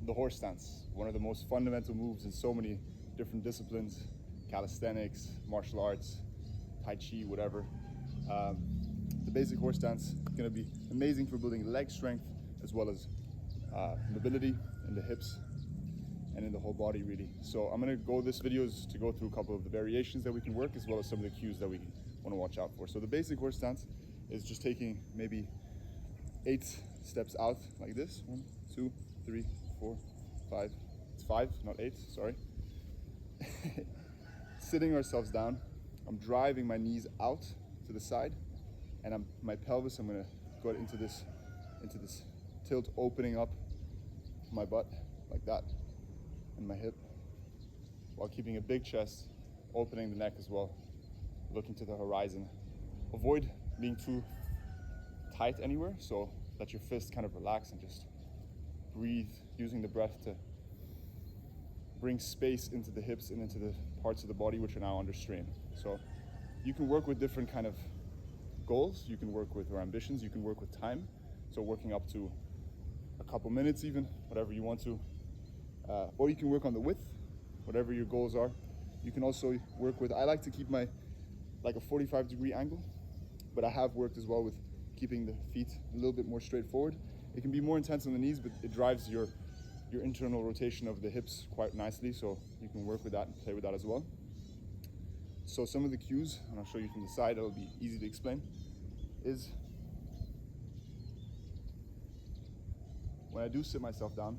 the horse stance, one of the most fundamental moves in so many different disciplines, calisthenics, martial arts, Tai Chi, whatever. The basic horse stance is going to be amazing for building leg strength as well as mobility in the hips and in the whole body really. So I'm going to go, this video is to go through a couple of the variations that we can work as well as some of the cues that we want to watch out for. So the basic horse stance is just taking maybe 8 steps out like this. 1, 2, 3, 4, 5. It's 5, not 8, sorry. Sitting ourselves down. I'm driving my knees out to the side, and my pelvis, I'm gonna go into this tilt, opening up my butt like that, and my hip, while keeping a big chest, opening the neck as well, looking to the horizon. Avoid being too tight anywhere, so let your fist kind of relax and just breathe, using the breath to bring space into the hips and into the parts of the body which are now under strain. So you can work with different kind of goals, you can work with, or ambitions, you can work with time, so working up to a couple minutes even, whatever you want to, or you can work on the width, whatever your goals are. You can also work with, I like to keep my, like a 45-degree angle, but I have worked as well with keeping the feet a little bit more straight forward. It can be more intense on the knees, but it drives your internal rotation of the hips quite nicely, so you can work with that and play with that as well. So some of the cues, and I'll show you from the side, it'll be easy to explain, is when I do sit myself down,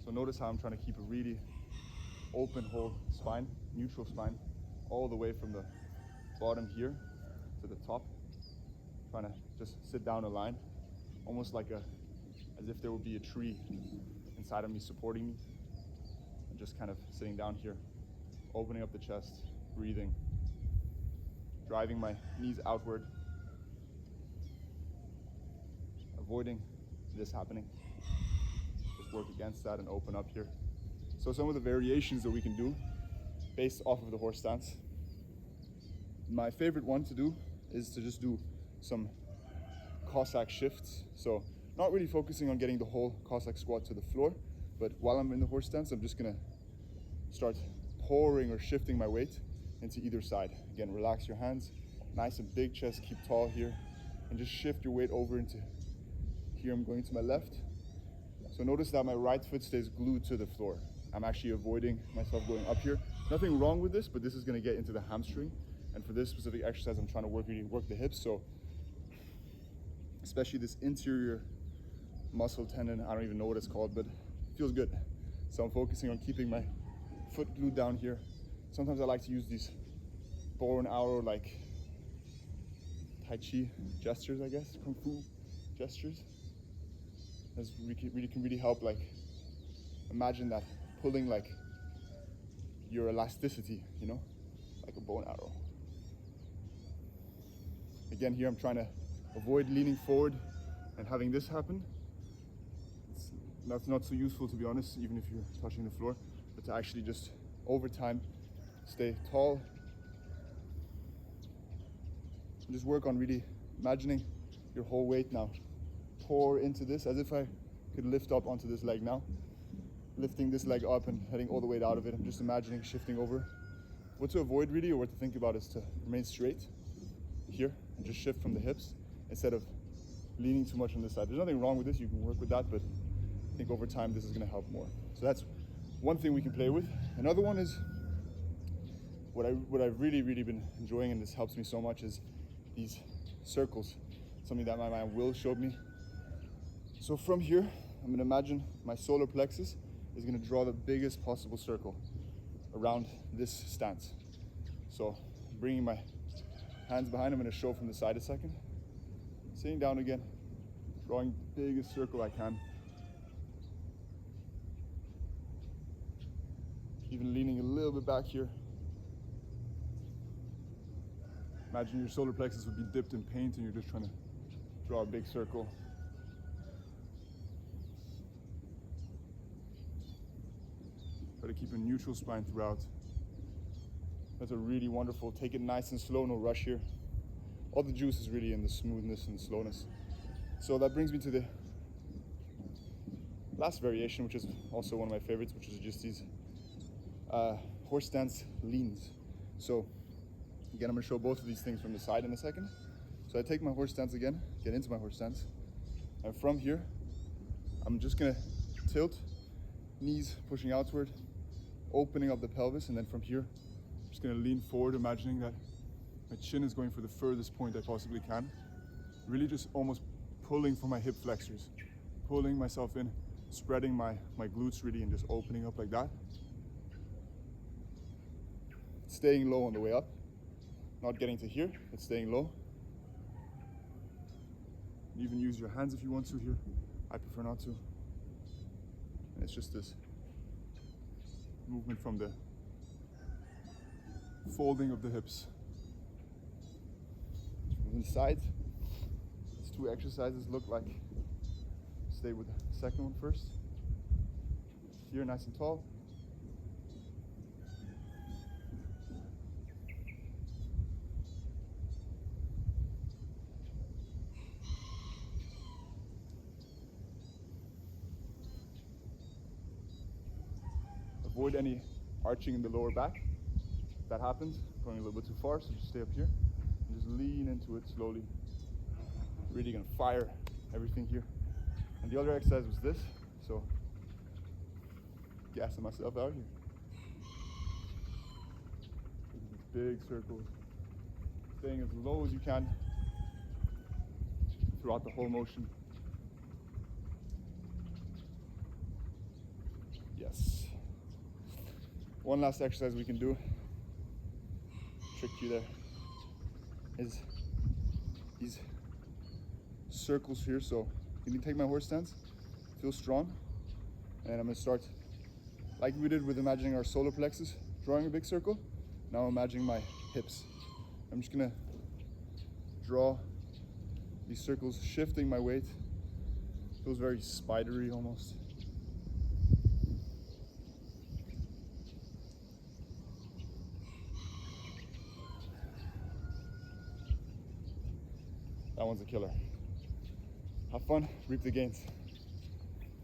so notice how I'm trying to keep a really open whole spine, neutral spine, all the way from the bottom here to the top, trying to just sit down a line, almost like as if there would be a tree inside of me supporting me, and just kind of sitting down here, opening up the chest, breathing, driving my knees outward, avoiding this happening. Just work against that and open up here. So some of the variations that we can do based off of the horse stance. My favorite one to do is to just do some Cossack shifts. So not really focusing on getting the whole Cossack squat to the floor, but while I'm in the horse stance, I'm just gonna start pouring or shifting my weight into either side. Again, relax your hands, nice and big chest, keep tall here, and just shift your weight over into here. I'm going to my left. So notice that my right foot stays glued to the floor. I'm actually avoiding myself going up here. Nothing wrong with this, but this is gonna get into the hamstring. And for this specific exercise, I'm trying to really work the hips. So especially this interior muscle tendon, I don't even know what it's called, but it feels good. So I'm focusing on keeping my foot glued down here. Sometimes I like to use these bow and arrow, like Tai Chi gestures, I guess, Kung Fu gestures. This really can help, like, imagine that pulling like your elasticity, you know, like a bow and arrow. Again, here I'm trying to avoid leaning forward and having this happen. That's not so useful, to be honest, even if you're touching the floor, but to actually just over time stay tall and just work on really imagining your whole weight now pour into this, as if I could lift up onto this leg now, lifting this leg up and heading all the weight out of it. I'm just imagining shifting over. What to avoid really, or what to think about, is to remain straight here and just shift from the hips instead of leaning too much on this side. There's nothing wrong with this, you can work with that, but I think over time this is going to help more. So that's one thing we can play with. Another one is what I've really been enjoying, and this helps me so much, is these circles. Something that my man Will showed me. So from here, I'm going to imagine my solar plexus is going to draw the biggest possible circle around this stance. So bringing my hands behind, I'm going to show from the side a second. Sitting down again, drawing the biggest circle I can. Even leaning a little bit back here. Imagine your solar plexus would be dipped in paint and you're just trying to draw a big circle. Try to keep a neutral spine throughout. That's a really wonderful, take it nice and slow, no rush here. All the juice is really in the smoothness and the slowness. So that brings me to last variation, which is also one of my favorites, which is just these horse stance leans. So again, I'm gonna show both of these things from the side in a second. So I take my horse stance again, get into my horse stance, and from here, I'm just gonna tilt, knees pushing outward, opening up the pelvis, and then from here, I'm just gonna lean forward, imagining that my chin is going for the furthest point I possibly can. Really just almost pulling for my hip flexors, pulling myself in, spreading my glutes really, and just opening up like that. Staying low on the way up, not getting to here, but staying low. You even use your hands if you want to here. I prefer not to. And it's just this movement from the folding of the hips. From the sides, these two exercises look like, stay with the second one first. Here, nice and tall. Avoid any arching in the lower back. If that happens, going a little bit too far, so just stay up here and just lean into it slowly. Really gonna fire everything here. And the other exercise was this, so gassing myself out here. These big circles, staying as low as you can throughout the whole motion. Yes. One last exercise we can do, trick you there, is these circles here. So you can take my horse stance, feel strong, and I'm gonna start like we did with imagining our solar plexus, drawing a big circle. Now I'm imagining my hips. I'm just gonna draw these circles, shifting my weight. Feels very spidery almost. That one's a killer. Have fun, reap the gains.